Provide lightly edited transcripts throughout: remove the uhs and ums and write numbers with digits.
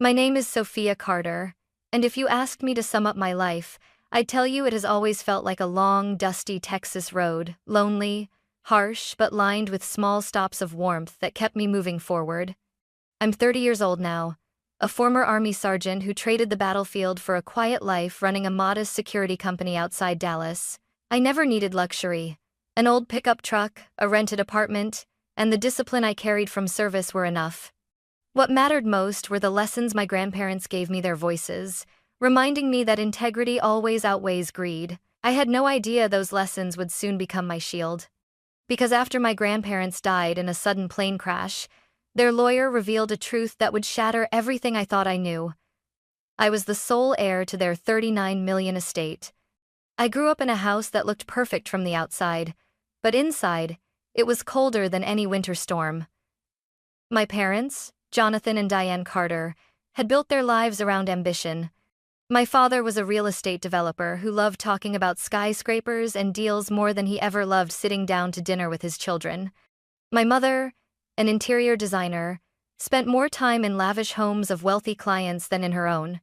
My name is Sophia Carter, and if you asked me to sum up my life, I'd tell you it has always felt like a long, dusty Texas road, lonely, harsh, but lined with small stops of warmth that kept me moving forward. I'm 30 years old now, a former Army sergeant who traded the battlefield for a quiet life running a modest security company outside Dallas. I never needed luxury. An old pickup truck, a rented apartment, and the discipline I carried from service were enough. What mattered most were the lessons my grandparents gave me, their voices, reminding me that integrity always outweighs greed. I had no idea those lessons would soon become my shield. Because after my grandparents died in a sudden plane crash, their lawyer revealed a truth that would shatter everything I thought I knew. I was the sole heir to their $39 million estate. I grew up in a house that looked perfect from the outside, but inside, it was colder than any winter storm. My parents, Jonathan and Diane Carter, had built their lives around ambition. My father was a real estate developer who loved talking about skyscrapers and deals more than he ever loved sitting down to dinner with his children. My mother, an interior designer, spent more time in lavish homes of wealthy clients than in her own.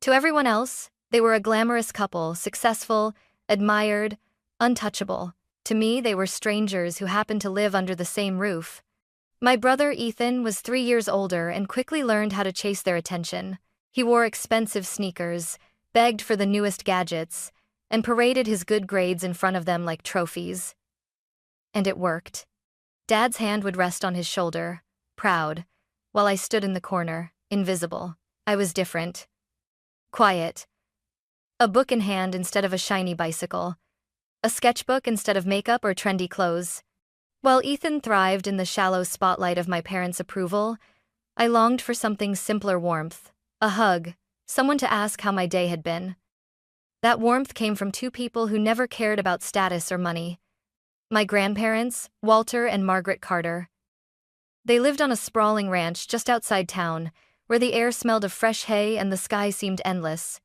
To everyone else, they were a glamorous couple, successful, admired, untouchable. To me, they were strangers who happened to live under the same roof. My brother Ethan was 3 years older and quickly learned how to chase their attention. He wore expensive sneakers, begged for the newest gadgets, and paraded his good grades in front of them like trophies. And it worked. Dad's hand would rest on his shoulder, proud, while I stood in the corner, invisible. I was different. Quiet. A book in hand instead of a shiny bicycle. A sketchbook instead of makeup or trendy clothes. While Ethan thrived in the shallow spotlight of my parents' approval, I longed for something simpler: warmth, a hug, someone to ask how my day had been. That warmth came from two people who never cared about status or money. My grandparents, Walter and Margaret Carter. They lived on a sprawling ranch just outside town, where the air smelled of fresh hay and the sky seemed endless.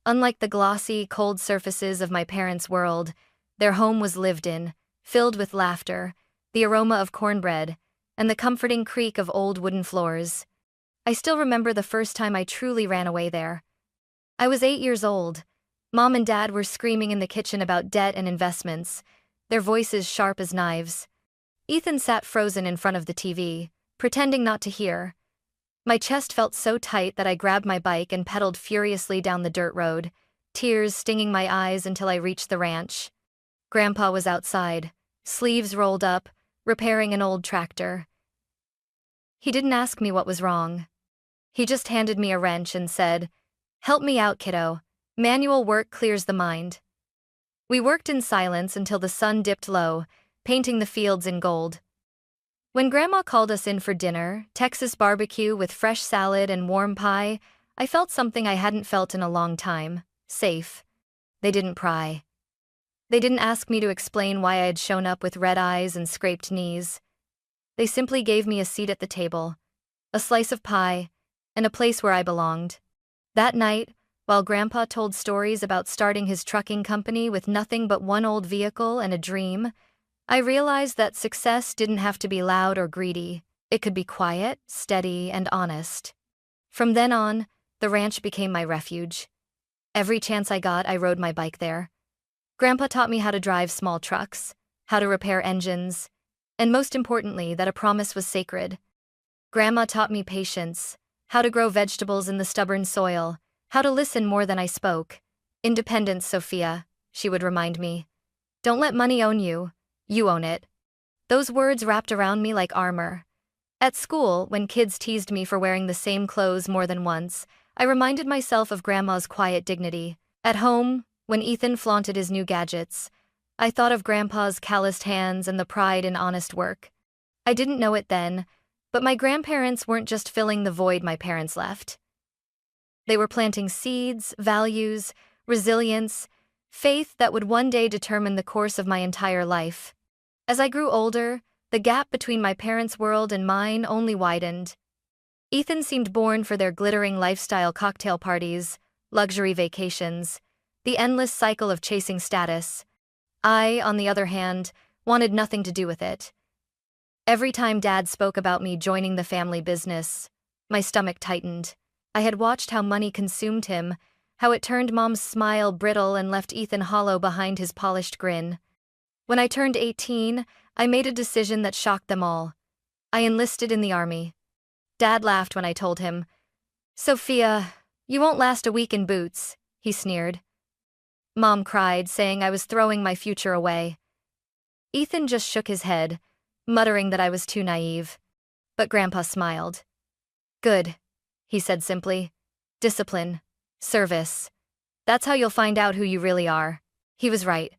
Unlike the glossy, cold surfaces of my parents' world, their home was lived in, filled with laughter, the aroma of cornbread, and the comforting creak of old wooden floors. I still remember the first time I truly ran away there. I was 8 years old. Mom and Dad were screaming in the kitchen about debt and investments, their voices sharp as knives. Ethan sat frozen in front of the TV, pretending not to hear. My chest felt so tight that I grabbed my bike and pedaled furiously down the dirt road, tears stinging my eyes until I reached the ranch. Grandpa was outside, sleeves rolled up, repairing an old tractor. He didn't ask me what was wrong. He just handed me a wrench and said, "Help me out, kiddo. Manual work clears the mind." We worked in silence until the sun dipped low, painting the fields in gold. When Grandma called us in for dinner, Texas barbecue with fresh salad and warm pie, I felt something I hadn't felt in a long time: safe. They didn't pry. They didn't ask me to explain why I had shown up with red eyes and scraped knees. They simply gave me a seat at the table, a slice of pie, and a place where I belonged. That night, while Grandpa told stories about starting his trucking company with nothing but one old vehicle and a dream, I realized that success didn't have to be loud or greedy. It could be quiet, steady, and honest. From then on, the ranch became my refuge. Every chance I got, I rode my bike there. Grandpa taught me how to drive small trucks, how to repair engines, and most importantly, that a promise was sacred. Grandma taught me patience, how to grow vegetables in the stubborn soil, how to listen more than I spoke. "Independence, Sophia," she would remind me. "Don't let money own you. You own it." Those words wrapped around me like armor. At school, when kids teased me for wearing the same clothes more than once, I reminded myself of Grandma's quiet dignity. At home, when Ethan flaunted his new gadgets, I thought of Grandpa's calloused hands and the pride in honest work. I didn't know it then, but my grandparents weren't just filling the void my parents left. They were planting seeds, values, resilience, faith that would one day determine the course of my entire life. As I grew older, the gap between my parents' world and mine only widened. Ethan seemed born for their glittering lifestyle: cocktail parties, luxury vacations, the endless cycle of chasing status. I, on the other hand, wanted nothing to do with it. Every time Dad spoke about me joining the family business, my stomach tightened. I had watched how money consumed him, how it turned Mom's smile brittle and left Ethan hollow behind his polished grin. When I turned 18, I made a decision that shocked them all. I enlisted in the army. Dad laughed when I told him. "Sophia, you won't last a week in boots," he sneered. Mom cried, saying I was throwing my future away. Ethan just shook his head, muttering that I was too naive. But Grandpa smiled. "Good," he said simply. "Discipline. Service. That's how you'll find out who you really are." He was right.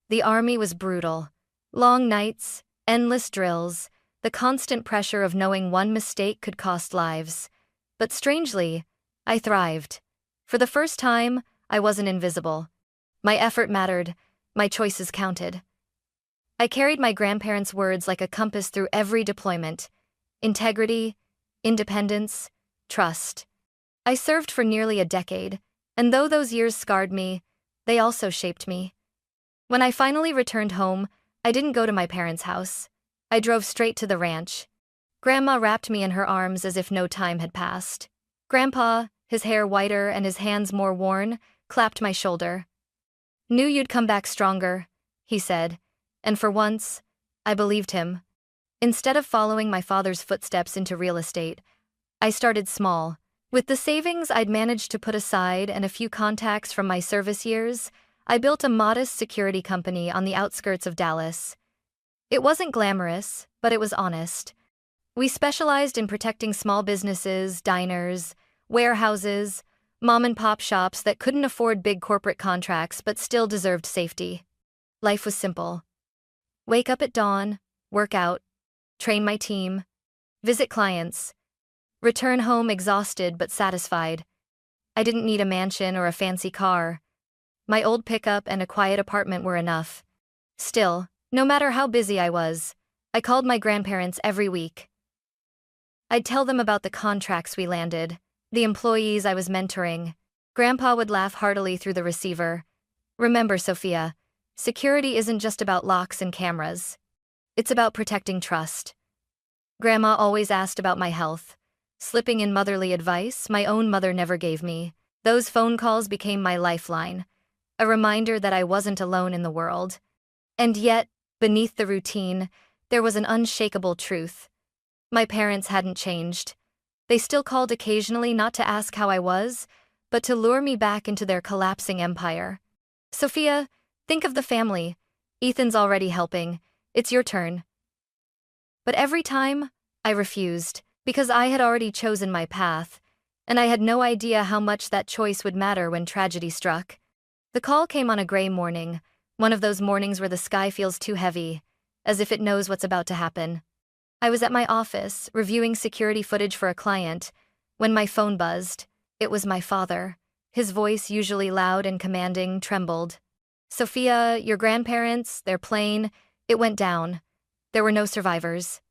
The army was brutal. Long nights, endless drills, the constant pressure of knowing one mistake could cost lives. But strangely, I thrived. For the first time, I wasn't invisible. My effort mattered, my choices counted. I carried my grandparents' words like a compass through every deployment. Integrity, independence, trust. I served for nearly a decade, and though those years scarred me, they also shaped me. When I finally returned home, I didn't go to my parents' house. I drove straight to the ranch. Grandma wrapped me in her arms as if no time had passed. Grandpa, his hair whiter and his hands more worn, clapped my shoulder. "Knew you'd come back stronger," he said, and for once, I believed him. Instead of following my father's footsteps into real estate, I started small. With the savings I'd managed to put aside and a few contacts from my service years, I built a modest security company on the outskirts of Dallas. It wasn't glamorous, but it was honest. We specialized in protecting small businesses, diners, warehouses, mom-and-pop shops that couldn't afford big corporate contracts but still deserved safety. Life was simple. Wake up at dawn, work out, train my team, visit clients, return home exhausted but satisfied. I didn't need a mansion or a fancy car. My old pickup and a quiet apartment were enough. Still, no matter how busy I was, I called my grandparents every week. I'd tell them about the contracts we landed, the employees I was mentoring. Grandpa would laugh heartily through the receiver. "Remember, Sophia, security isn't just about locks and cameras. It's about protecting trust." Grandma always asked about my health, slipping in motherly advice my own mother never gave me. Those phone calls became my lifeline, a reminder that I wasn't alone in the world. And yet, beneath the routine, there was an unshakable truth. My parents hadn't changed. They still called occasionally not to ask how I was, but to lure me back into their collapsing empire. "Sophia, think of the family. Ethan's already helping. It's your turn." But every time, I refused, because I had already chosen my path, and I had no idea how much that choice would matter when tragedy struck. The call came on a gray morning, one of those mornings where the sky feels too heavy, as if it knows what's about to happen. I was at my office, reviewing security footage for a client, when my phone buzzed. It was my father. His voice, usually loud and commanding, trembled. "Sophia, your grandparents, their plane, it went down. There were no survivors."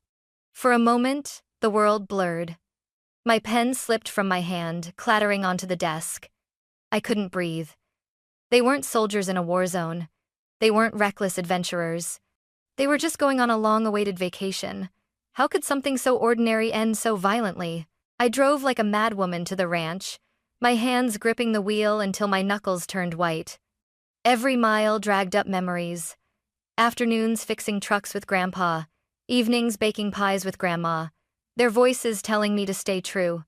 For a moment, the world blurred. My pen slipped from my hand, clattering onto the desk. I couldn't breathe. They weren't soldiers in a war zone. They weren't reckless adventurers. They were just going on a long-awaited vacation. How could something so ordinary end so violently? I drove like a madwoman to the ranch, my hands gripping the wheel until my knuckles turned white. Every mile dragged up memories. Afternoons fixing trucks with Grandpa, evenings baking pies with Grandma, their voices telling me to stay true.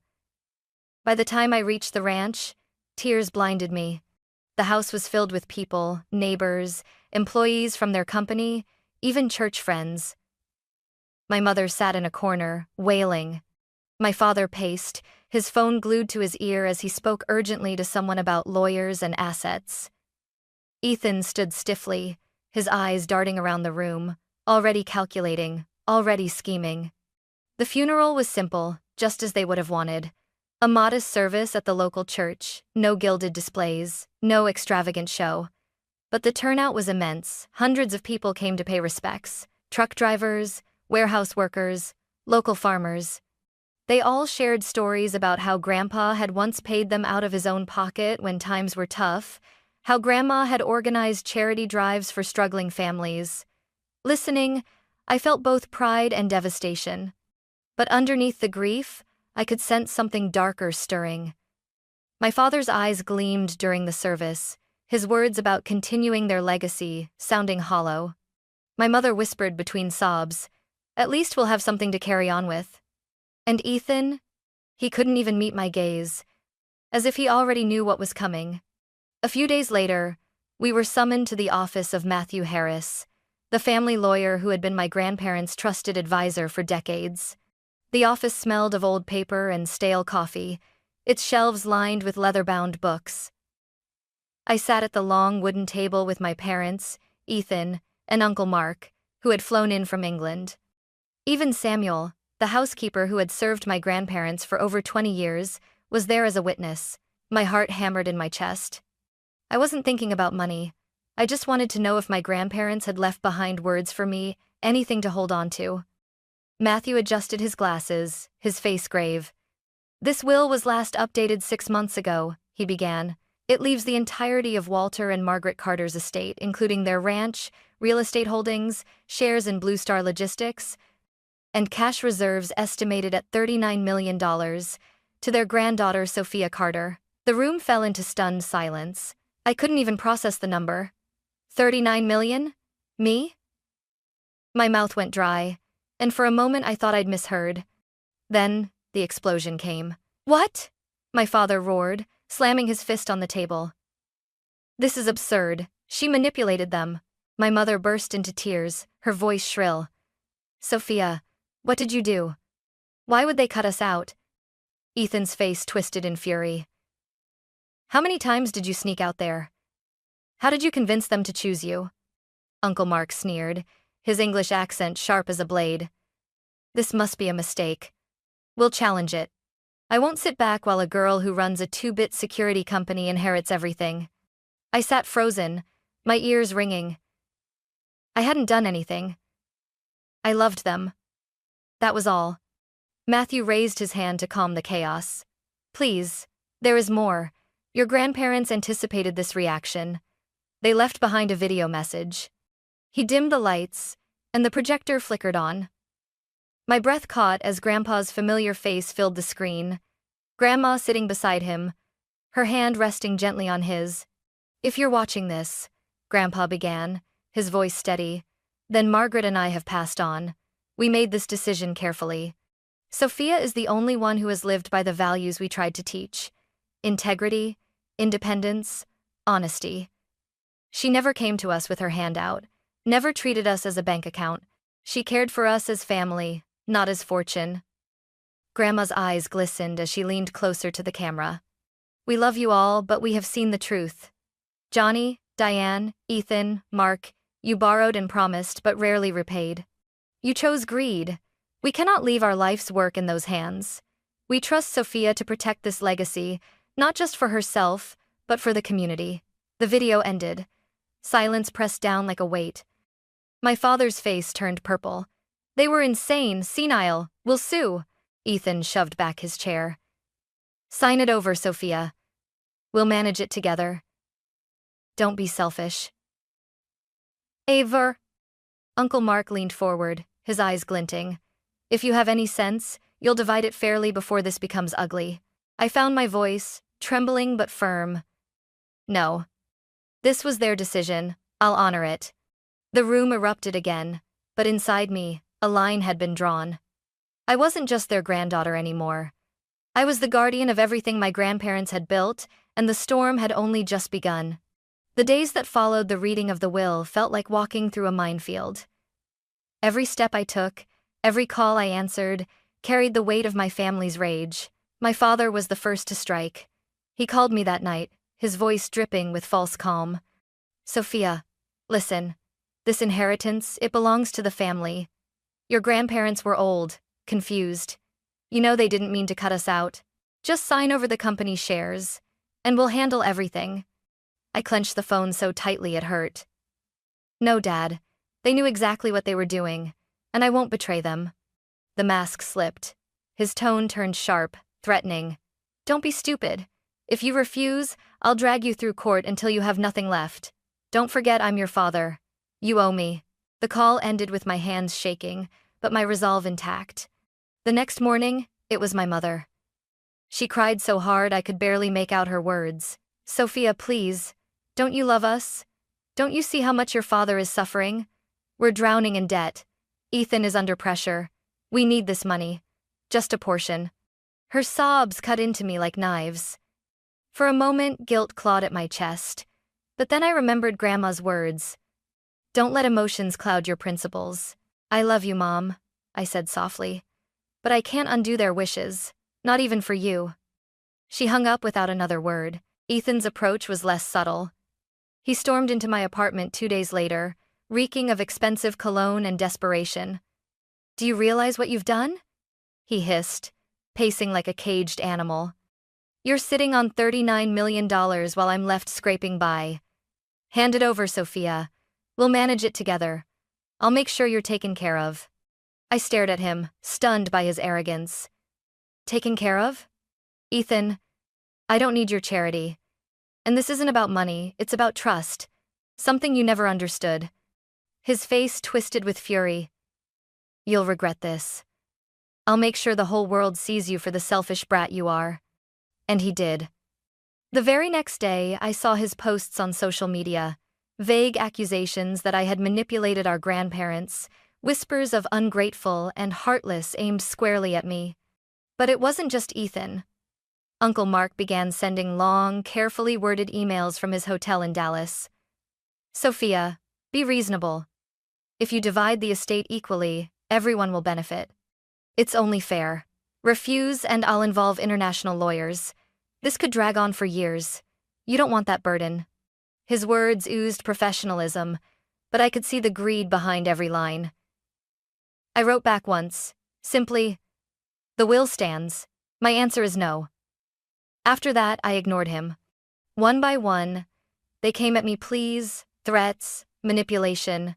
By the time I reached the ranch, tears blinded me. The house was filled with people, neighbors, employees from their company, even church friends. My mother sat in a corner, wailing. My father paced, his phone glued to his ear as he spoke urgently to someone about lawyers and assets. Ethan stood stiffly, his eyes darting around the room, already calculating, already scheming. The funeral was simple, just as they would have wanted. A modest service at the local church, no gilded displays, no extravagant show. But the turnout was immense. Hundreds of people came to pay respects. Truck drivers, warehouse workers, local farmers. They all shared stories about how Grandpa had once paid them out of his own pocket when times were tough, how Grandma had organized charity drives for struggling families. Listening, I felt both pride and devastation. But underneath the grief, I could sense something darker stirring. My father's eyes gleamed during the service, his words about continuing their legacy sounding hollow. My mother whispered between sobs, "At least we'll have something to carry on with." And Ethan? He couldn't even meet my gaze, as if he already knew what was coming. A few days later, we were summoned to the office of Matthew Harris, the family lawyer who had been my grandparents' trusted advisor for decades. The office smelled of old paper and stale coffee, its shelves lined with leather-bound books. I sat at the long wooden table with my parents, Ethan, and Uncle Mark, who had flown in from England. Even Samuel, the housekeeper who had served my grandparents for over 20 years, was there as a witness. My heart hammered in my chest. I wasn't thinking about money. I just wanted to know if my grandparents had left behind words for me, anything to hold on to. Matthew adjusted his glasses, his face grave. "This will was last updated 6 months ago," he began. "It leaves the entirety of Walter and Margaret Carter's estate, including their ranch, real estate holdings, shares in Blue Star Logistics, and cash reserves estimated at $39 million, to their granddaughter Sophia Carter." The room fell into stunned silence. I couldn't even process the number. 39 million? Me? My mouth went dry, and for a moment I thought I'd misheard. Then, the explosion came. "What?" my father roared, slamming his fist on the table. "This is absurd. She manipulated them." My mother burst into tears, her voice shrill. "Sophia, what did you do? Why would they cut us out?" Ethan's face twisted in fury. "How many times did you sneak out there? How did you convince them to choose you?" Uncle Mark sneered, his English accent sharp as a blade. "This must be a mistake. We'll challenge it. I won't sit back while a girl who runs a 2-bit security company inherits everything." I sat frozen, my ears ringing. I hadn't done anything. I loved them. That was all. Matthew raised his hand to calm the chaos. "Please, there is more. Your grandparents anticipated this reaction. They left behind a video message." He dimmed the lights, and the projector flickered on. My breath caught as Grandpa's familiar face filled the screen. Grandma sitting beside him, her hand resting gently on his. "If you're watching this," Grandpa began, his voice steady, "then Margaret and I have passed on. We made this decision carefully. Sophia is the only one who has lived by the values we tried to teach: integrity, independence, honesty. She never came to us with her hand out, never treated us as a bank account. She cared for us as family, not as fortune." Grandma's eyes glistened as she leaned closer to the camera. "We love you all, but we have seen the truth. Johnny, Diane, Ethan, Mark, you borrowed and promised but rarely repaid. You chose greed. We cannot leave our life's work in those hands. We trust Sophia to protect this legacy, not just for herself, but for the community." The video ended. Silence pressed down like a weight. My father's face turned purple. "They were insane, senile. We'll sue." Ethan shoved back his chair. "Sign it over, Sophia. We'll manage it together. Don't be selfish." "Eivor." Uncle Mark leaned forward, his eyes glinting. "If you have any sense, you'll divide it fairly before this becomes ugly." I found my voice, trembling but firm. "No. This was their decision. I'll honor it." The room erupted again, but inside me, a line had been drawn. I wasn't just their granddaughter anymore. I was the guardian of everything my grandparents had built, and the storm had only just begun. The days that followed the reading of the will felt like walking through a minefield. Every step I took, every call I answered, carried the weight of my family's rage. My father was the first to strike. He called me that night, his voice dripping with false calm. "Sophia, listen. This inheritance, it belongs to the family. Your grandparents were old, confused. You know they didn't mean to cut us out. Just sign over the company's shares, and we'll handle everything." I clenched the phone so tightly it hurt. "No, Dad. They knew exactly what they were doing, and I won't betray them." The mask slipped. His tone turned sharp, threatening. "Don't be stupid. If you refuse, I'll drag you through court until you have nothing left. Don't forget I'm your father. You owe me." The call ended with my hands shaking, but my resolve intact. The next morning, it was my mother. She cried so hard I could barely make out her words. Sophia, please. Don't you love us? Don't you see how much your father is suffering? We're drowning in debt. Ethan is under pressure. We need this money. Just a portion. Her sobs cut into me like knives. For a moment, guilt clawed at my chest. But then I remembered Grandma's words. Don't let emotions cloud your principles. I love you, Mom, I said softly. But I can't undo their wishes. Not even for you. She hung up without another word. Ethan's approach was less subtle. He stormed into my apartment 2 days later, reeking of expensive cologne and desperation. Do you realize what you've done? He hissed, pacing like a caged animal. You're sitting on $39 million while I'm left scraping by. Hand it over, Sophia. We'll manage it together. I'll make sure you're taken care of. I stared at him, stunned by his arrogance. Taken care of? Ethan, I don't need your charity. And this isn't about money, it's about trust. Something you never understood. His face twisted with fury. You'll regret this. I'll make sure the whole world sees you for the selfish brat you are. And he did. The very next day, I saw his posts on social media. Vague accusations that I had manipulated our grandparents, whispers of ungrateful and heartless aimed squarely at me. But it wasn't just Ethan. Uncle Mark began sending long, carefully worded emails from his hotel in Dallas. Sophia, be reasonable. If you divide the estate equally, everyone will benefit. It's only fair. Refuse and I'll involve international lawyers. This could drag on for years. You don't want that burden. His words oozed professionalism, but I could see the greed behind every line. I wrote back once, simply, the will stands. My answer is no. After that, I ignored him. One by one, they came at me pleas, threats, manipulation.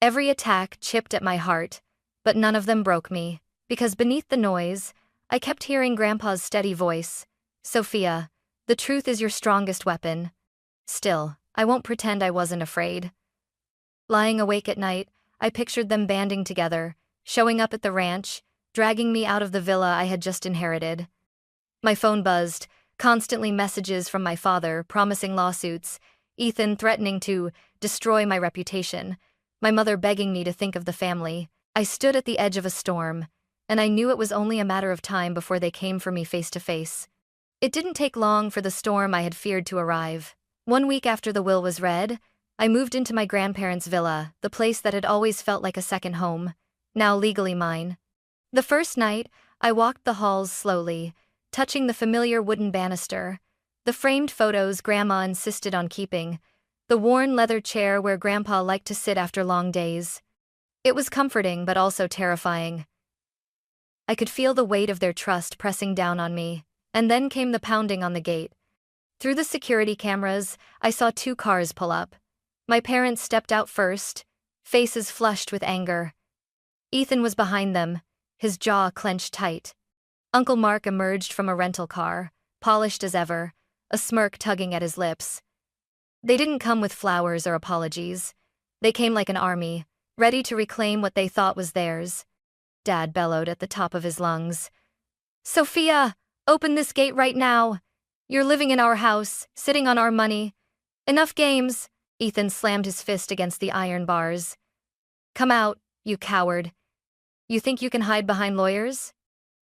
Every attack chipped at my heart, but none of them broke me, because beneath the noise, I kept hearing Grandpa's steady voice. Sophia, the truth is your strongest weapon. Still, I won't pretend I wasn't afraid. Lying awake at night, I pictured them banding together, showing up at the ranch, dragging me out of the villa I had just inherited. My phone buzzed, constantly messages from my father promising lawsuits, Ethan threatening to destroy my reputation, my mother begging me to think of the family. I stood at the edge of a storm, and I knew it was only a matter of time before they came for me face to face. It didn't take long for the storm I had feared to arrive. 1 week after the will was read, I moved into my grandparents' villa, the place that had always felt like a second home, now legally mine. The first night, I walked the halls slowly, touching the familiar wooden banister, the framed photos Grandma insisted on keeping, the worn leather chair where Grandpa liked to sit after long days. It was comforting but also terrifying. I could feel the weight of their trust pressing down on me, and then came the pounding on the gate. Through the security cameras, I saw 2 cars pull up. My parents stepped out first, faces flushed with anger. Ethan was behind them, his jaw clenched tight. Uncle Mark emerged from a rental car, polished as ever, a smirk tugging at his lips. They didn't come with flowers or apologies. They came like an army, ready to reclaim what they thought was theirs. Dad bellowed at the top of his lungs. Sophia, open this gate right now. You're living in our house, sitting on our money. Enough games. Ethan slammed his fist against the iron bars. Come out, you coward. You think you can hide behind lawyers?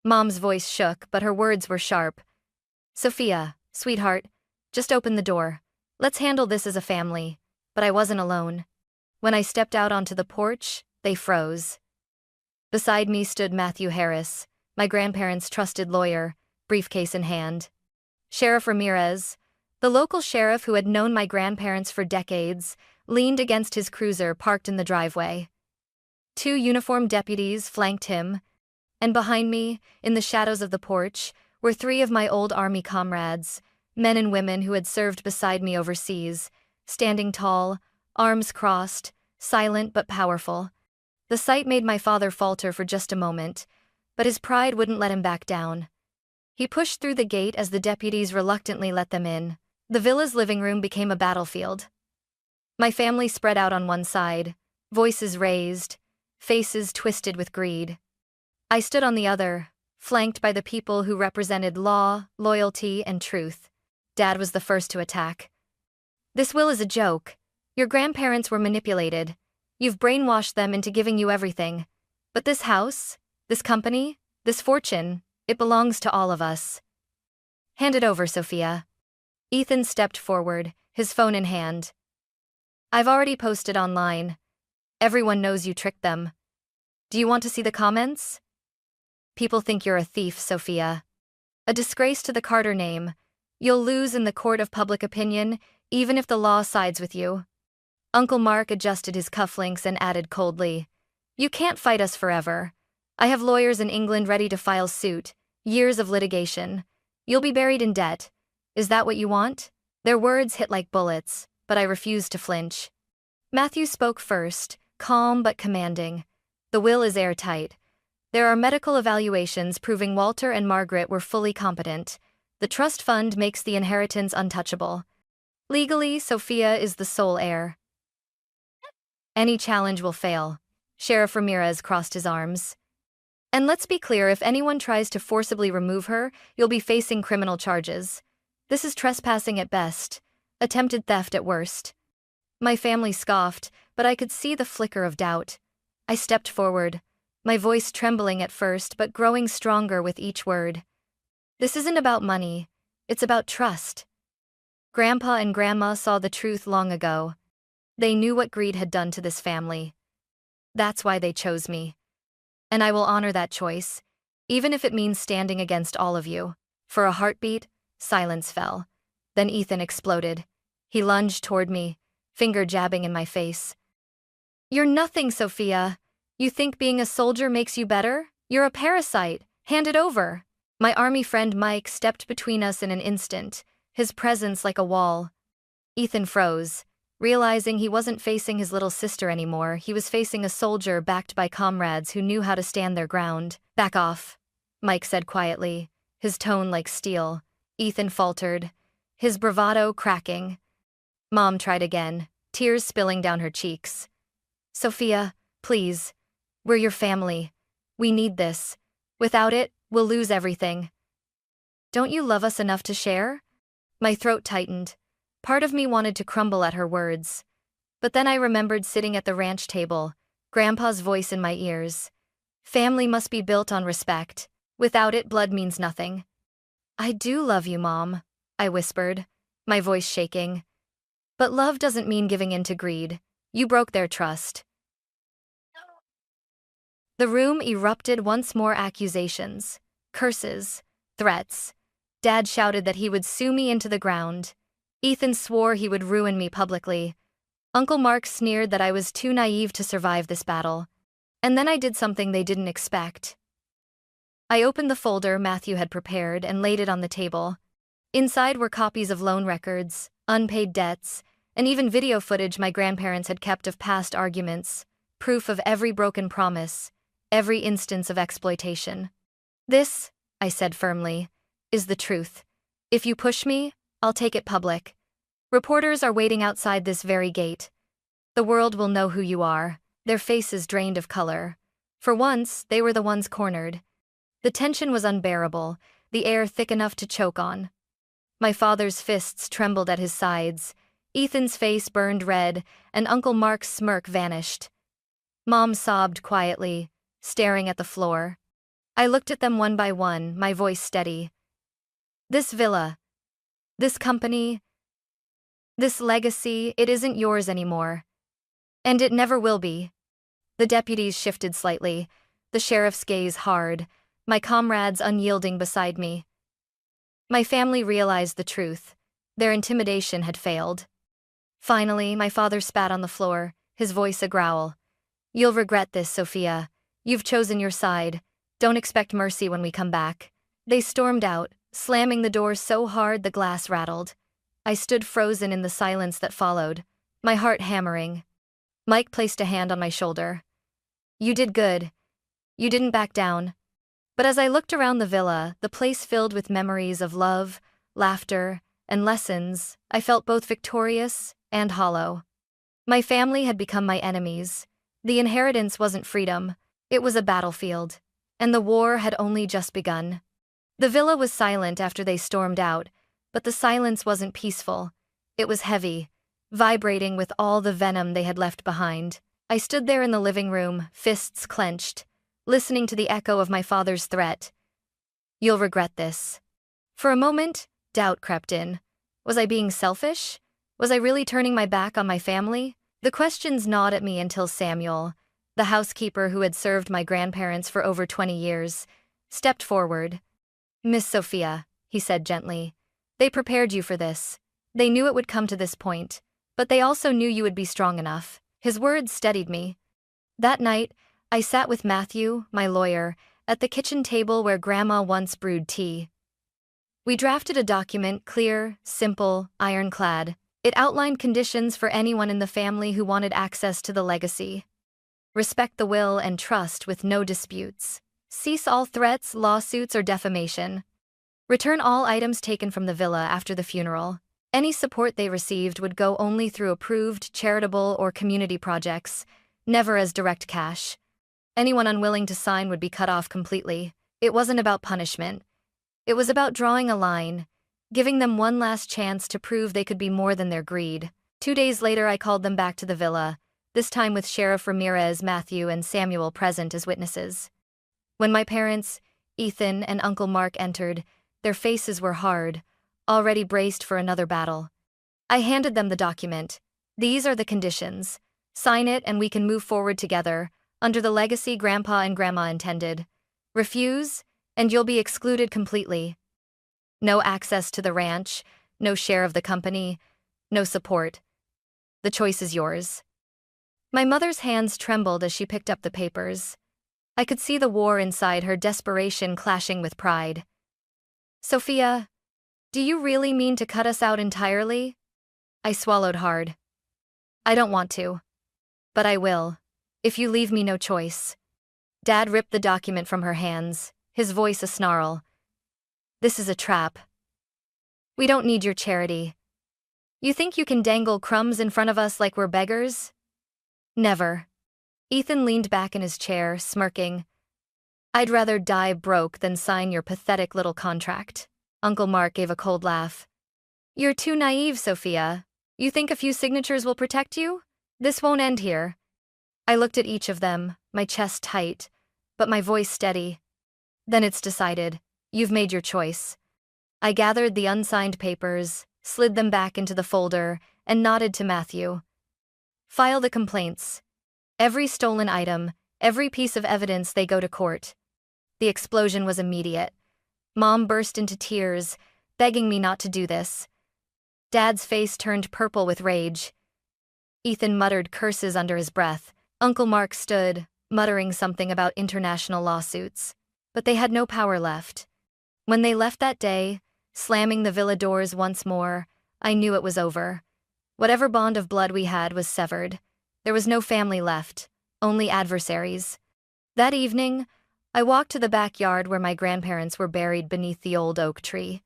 Mom's voice shook, but her words were sharp. Sophia, sweetheart, just open the door. Let's handle this as a family. But I wasn't alone. When I stepped out onto the porch, they froze. Beside me stood Matthew Harris, my grandparents' trusted lawyer, briefcase in hand. Sheriff Ramirez, the local sheriff who had known my grandparents for decades, leaned against his cruiser parked in the driveway. 2 uniformed deputies flanked him, and behind me, in the shadows of the porch, were 3 of my old army comrades, men and women who had served beside me overseas, standing tall, arms crossed, silent but powerful. The sight made my father falter for just a moment, but his pride wouldn't let him back down. He pushed through the gate as the deputies reluctantly let them in. The villa's living room became a battlefield. My family spread out on one side, voices raised, faces twisted with greed. I stood on the other, flanked by the people who represented law, loyalty, and truth. Dad was the first to attack. "This will is a joke. Your grandparents were manipulated. You've brainwashed them into giving you everything. But this house, this company, this fortune, it belongs to all of us. Hand it over, Sophia." Ethan stepped forward, his phone in hand. "I've already posted online. Everyone knows you tricked them. Do you want to see the comments? People think you're a thief, Sophia. A disgrace to the Carter name. You'll lose in the court of public opinion, even if the law sides with you." Uncle Mark adjusted his cufflinks and added coldly, "You can't fight us forever. I have lawyers in England ready to file suit, years of litigation. You'll be buried in debt. Is that what you want?" Their words hit like bullets, but I refused to flinch. Matthew spoke first, calm but commanding. "The will is airtight. There are medical evaluations proving Walter and Margaret were fully competent. The trust fund makes the inheritance untouchable. Legally, Sophia is the sole heir. Any challenge will fail." Sheriff Ramirez crossed his arms. "And let's be clear, if anyone tries to forcibly remove her, you'll be facing criminal charges. This is trespassing at best, attempted theft at worst." My family scoffed, but I could see the flicker of doubt. I stepped forward, my voice trembling at first but growing stronger with each word. "This isn't about money, it's about trust. Grandpa and Grandma saw the truth long ago. They knew what greed had done to this family. That's why they chose me. And I will honor that choice, even if it means standing against all of you." For a heartbeat, silence fell. Then Ethan exploded. He lunged toward me, finger jabbing in my face. "You're nothing, Sophia. You think being a soldier makes you better? You're a parasite. Hand it over." My army friend Mike stepped between us in an instant, his presence like a wall. Ethan froze. Realizing he wasn't facing his little sister anymore, he was facing a soldier backed by comrades who knew how to stand their ground. "Back off," Mike said quietly, his tone like steel. Ethan faltered, his bravado cracking. Mom tried again, tears spilling down her cheeks. "Sophia, please. We're your family. We need this. Without it, we'll lose everything. Don't you love us enough to share?" My throat tightened. Part of me wanted to crumble at her words. But then I remembered sitting at the ranch table, Grandpa's voice in my ears. Family must be built on respect. Without it, blood means nothing. "I do love you, Mom," I whispered, my voice shaking. "But love doesn't mean giving in to greed. You broke their trust." The room erupted once more, accusations, curses, threats. Dad shouted that he would sue me into the ground. Ethan swore he would ruin me publicly. Uncle Mark sneered that I was too naive to survive this battle. And then I did something they didn't expect. I opened the folder Matthew had prepared and laid it on the table. Inside were copies of loan records, unpaid debts, and even video footage my grandparents had kept of past arguments, proof of every broken promise, every instance of exploitation. "This," I said firmly, "is the truth. If you push me, I'll take it public. Reporters are waiting outside this very gate. The world will know who you are." Their faces drained of color. For once, they were the ones cornered. The tension was unbearable, the air thick enough to choke on. My father's fists trembled at his sides. Ethan's face burned red, and Uncle Mark's smirk vanished. Mom sobbed quietly, staring at the floor. I looked at them one by one, my voice steady. "This villa, this company, this legacy, it isn't yours anymore. And it never will be." The deputies shifted slightly, the sheriff's gaze hard, my comrades unyielding beside me. My family realized the truth. Their intimidation had failed. Finally, my father spat on the floor, his voice a growl. "You'll regret this, Sophia. You've chosen your side. Don't expect mercy when we come back." They stormed out, slamming the door so hard the glass rattled. I stood frozen in the silence that followed, my heart hammering. Mike placed a hand on my shoulder. "You did good. You didn't back down." But as I looked around the villa, the place filled with memories of love, laughter, and lessons, I felt both victorious and hollow. My family had become my enemies. The inheritance wasn't freedom, it was a battlefield. And the war had only just begun. The villa was silent after they stormed out, but the silence wasn't peaceful. It was heavy, vibrating with all the venom they had left behind. I stood there in the living room, fists clenched, listening to the echo of my father's threat. "You'll regret this." For a moment, doubt crept in. Was I being selfish? Was I really turning my back on my family? The questions gnawed at me until Samuel, the housekeeper who had served my grandparents for over 20 years, stepped forward. "Miss Sophia," he said gently, "they prepared you for this. They knew it would come to this point, but they also knew you would be strong enough." His words steadied me. That night, I sat with Matthew, my lawyer, at the kitchen table where Grandma once brewed tea. We drafted a document, clear, simple, ironclad. It outlined conditions for anyone in the family who wanted access to the legacy. Respect the will and trust with no disputes. Cease all threats, lawsuits, or defamation. Return all items taken from the villa after the funeral. Any support they received would go only through approved, charitable, or community projects, never as direct cash. Anyone unwilling to sign would be cut off completely. It wasn't about punishment. It was about drawing a line, giving them one last chance to prove they could be more than their greed. 2 days later, I called them back to the villa, this time with Sheriff Ramirez, Matthew, and Samuel present as witnesses. When my parents, Ethan and Uncle Mark, entered, their faces were hard, already braced for another battle. I handed them the document. "These are the conditions. Sign it and we can move forward together, under the legacy Grandpa and Grandma intended. Refuse, and you'll be excluded completely. No access to the ranch, no share of the company, no support. The choice is yours." My mother's hands trembled as she picked up the papers. I could see the war inside her, desperation clashing with pride. "Sophia, do you really mean to cut us out entirely?" I swallowed hard. "I don't want to. But I will, if you leave me no choice." Dad ripped the document from her hands, his voice a snarl. "This is a trap. We don't need your charity. You think you can dangle crumbs in front of us like we're beggars? Never." Ethan leaned back in his chair, smirking. "I'd rather die broke than sign your pathetic little contract." Uncle Mark gave a cold laugh. "You're too naive, Sophia. You think a few signatures will protect you? This won't end here." I looked at each of them, my chest tight, but my voice steady. "Then it's decided. You've made your choice." I gathered the unsigned papers, slid them back into the folder, and nodded to Matthew. "File the complaints. Every stolen item, every piece of evidence, they go to court." The explosion was immediate. Mom burst into tears, begging me not to do this. Dad's face turned purple with rage. Ethan muttered curses under his breath. Uncle Mark stood, muttering something about international lawsuits. But they had no power left. When they left that day, slamming the villa doors once more, I knew it was over. Whatever bond of blood we had was severed. There was no family left, only adversaries. That evening, I walked to the backyard where my grandparents were buried beneath the old oak tree.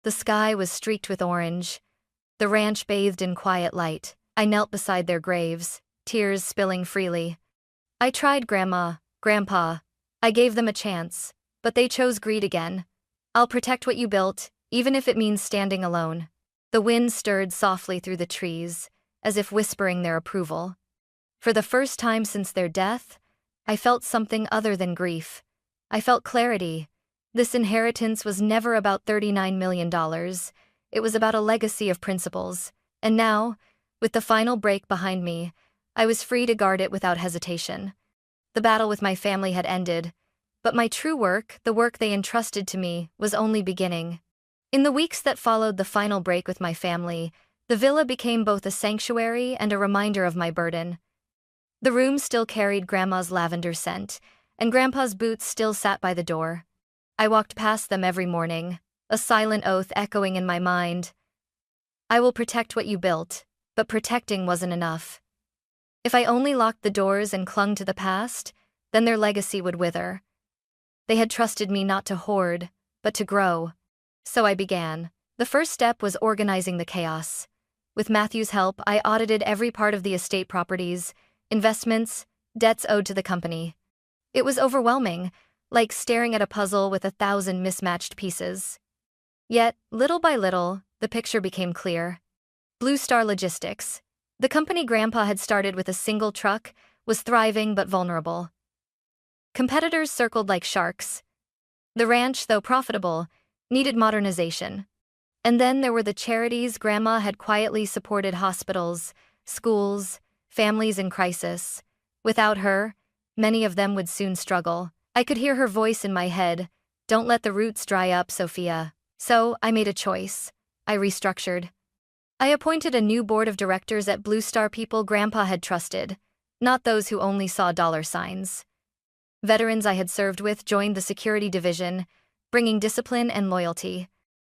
The sky was streaked with orange. The ranch bathed in quiet light. I knelt beside their graves, tears spilling freely. I tried Grandma, Grandpa. I gave them a chance, but they chose greed again. "I'll protect what you built, even if it means standing alone." The wind stirred softly through the trees, as if whispering their approval. For the first time since their death, I felt something other than grief. I felt clarity. This inheritance was never about $39 million. It was about a legacy of principles. And now, with the final break behind me, I was free to guard it without hesitation. The battle with my family had ended, but my true work, the work they entrusted to me, was only beginning. In the weeks that followed the final break with my family, the villa became both a sanctuary and a reminder of my burden. The room still carried Grandma's lavender scent, and Grandpa's boots still sat by the door. I walked past them every morning, a silent oath echoing in my mind. I will protect what you built, but protecting wasn't enough. If I only locked the doors and clung to the past, then their legacy would wither. They had trusted me not to hoard, but to grow. So I began. The first step was organizing the chaos. With Matthew's help, I audited every part of the estate properties, investments, debts owed to the company. It was overwhelming, like staring at a puzzle with 1,000 mismatched pieces. Yet, little by little, the picture became clear. Blue Star Logistics, the company Grandpa had started with a single truck, was thriving but vulnerable. Competitors circled like sharks. The ranch, though profitable, needed modernization. And then there were the charities Grandma had quietly supported: hospitals, schools, families in crisis. Without her, many of them would soon struggle. I could hear her voice in my head: "Don't let the roots dry up, Sophia." So, I made a choice. I restructured. I appointed a new board of directors at Blue Star, people Grandpa had trusted, not those who only saw dollar signs. Veterans I had served with joined the security division, bringing discipline and loyalty.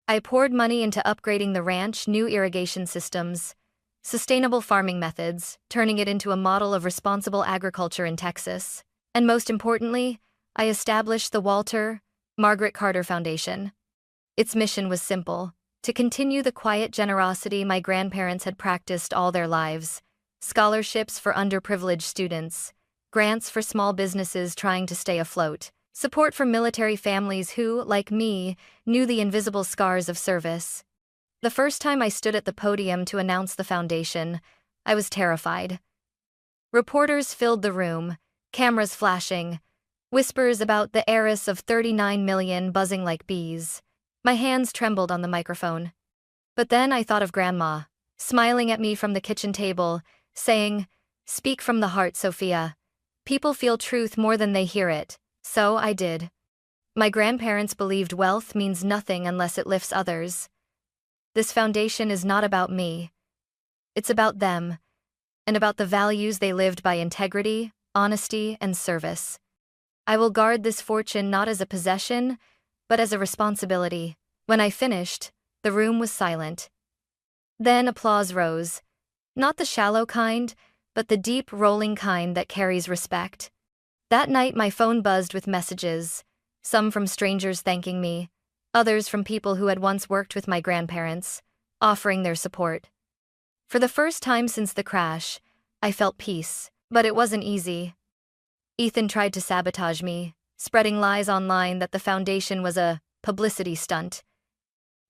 I poured money into upgrading the ranch, new irrigation systems, sustainable farming methods, turning it into a model of responsible agriculture in Texas. And most importantly, I established the Walter Margaret Carter Foundation. Its mission was simple: to continue the quiet generosity my grandparents had practiced all their lives. Scholarships for underprivileged students, grants for small businesses trying to stay afloat, support for military families who, like me, knew the invisible scars of service. The first time I stood at the podium to announce the foundation, I was terrified. Reporters filled the room, cameras flashing, whispers about the heiress of 39 million buzzing like bees. My hands trembled on the microphone. But then I thought of Grandma, smiling at me from the kitchen table, saying, "Speak from the heart, Sophia. People feel truth more than they hear it." So I did. My grandparents believed wealth means nothing unless it lifts others. This foundation is not about me. It's about them, and about the values they lived by: integrity, honesty, and service. I will guard this fortune not as a possession, but as a responsibility. When I finished, the room was silent. Then applause rose. Not the shallow kind, but the deep, rolling kind that carries respect. That night my phone buzzed with messages, some from strangers thanking me, others from people who had once worked with my grandparents, offering their support. For the first time since the crash, I felt peace, but it wasn't easy. Ethan tried to sabotage me, spreading lies online that the foundation was a publicity stunt.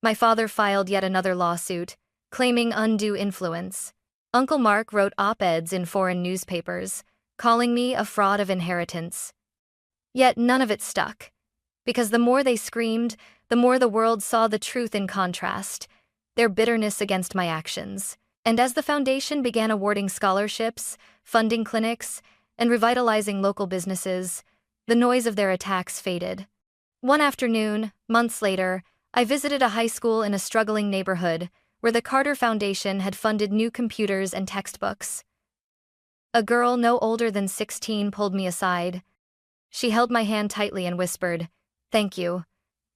My father filed yet another lawsuit, claiming undue influence. Uncle Mark wrote op-eds in foreign newspapers, calling me a fraud of inheritance. Yet none of it stuck, because the more they screamed, the more the world saw the truth in contrast, their bitterness against my actions. And as the foundation began awarding scholarships, funding clinics, and revitalizing local businesses, the noise of their attacks faded. One afternoon, months later, I visited a high school in a struggling neighborhood where the Carter Foundation had funded new computers and textbooks. A girl no older than 16 pulled me aside. She held my hand tightly and whispered, "Thank you.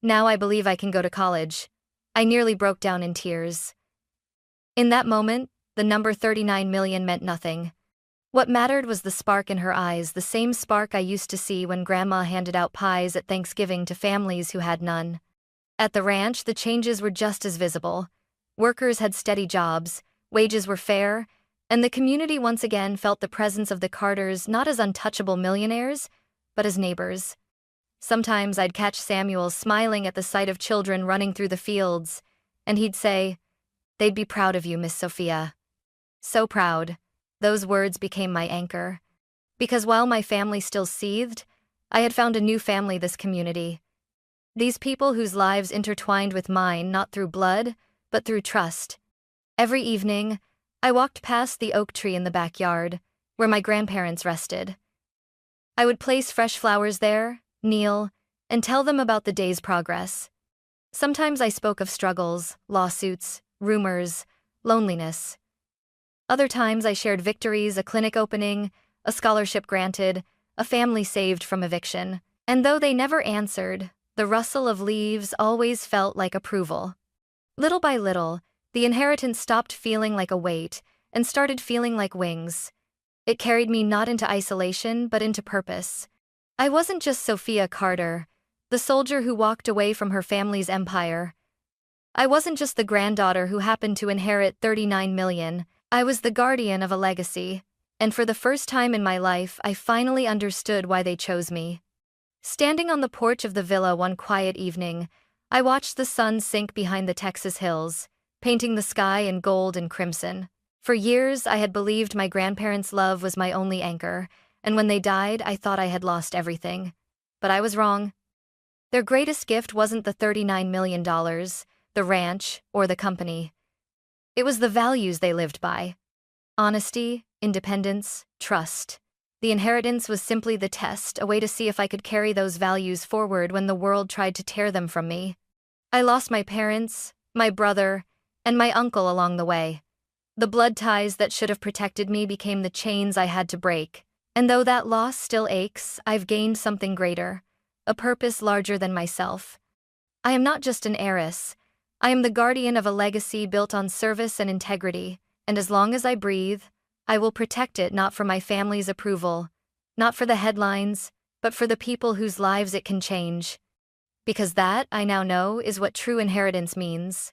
Now I believe I can go to college." I nearly broke down in tears. In that moment, the number 39 million meant nothing. What mattered was the spark in her eyes, the same spark I used to see when Grandma handed out pies at Thanksgiving to families who had none. At the ranch, the changes were just as visible. Workers had steady jobs, wages were fair, and the community once again felt the presence of the Carters not as untouchable millionaires, but as neighbors. Sometimes I'd catch Samuel smiling at the sight of children running through the fields, and he'd say, "They'd be proud of you, Miss Sophia." So proud. Those words became my anchor. Because while my family still seethed, I had found a new family: this community. These people whose lives intertwined with mine not through blood, but through trust. Every evening, I walked past the oak tree in the backyard, where my grandparents rested. I would place fresh flowers there, kneel, and tell them about the day's progress. Sometimes I spoke of struggles, lawsuits, rumors, loneliness. Other times I shared victories: a clinic opening, a scholarship granted, a family saved from eviction. And though they never answered, the rustle of leaves always felt like approval. Little by little, the inheritance stopped feeling like a weight and started feeling like wings. It carried me not into isolation, but into purpose. I wasn't just Sophia Carter, the soldier who walked away from her family's empire. I wasn't just the granddaughter who happened to inherit 39 million. I was the guardian of a legacy, and for the first time in my life, I finally understood why they chose me. Standing on the porch of the villa one quiet evening, I watched the sun sink behind the Texas hills, painting the sky in gold and crimson. For years, I had believed my grandparents' love was my only anchor, and when they died, I thought I had lost everything. But I was wrong. Their greatest gift wasn't the $39 million, the ranch, or the company. It was the values they lived by. Honesty, independence, trust. The inheritance was simply the test, a way to see if I could carry those values forward when the world tried to tear them from me. I lost my parents, my brother, and my uncle along the way. The blood ties that should have protected me became the chains I had to break. And though that loss still aches, I've gained something greater, a purpose larger than myself. I am not just an heiress. I am the guardian of a legacy built on service and integrity, and as long as I breathe, I will protect it, not for my family's approval, not for the headlines, but for the people whose lives it can change. Because that, I now know, is what true inheritance means.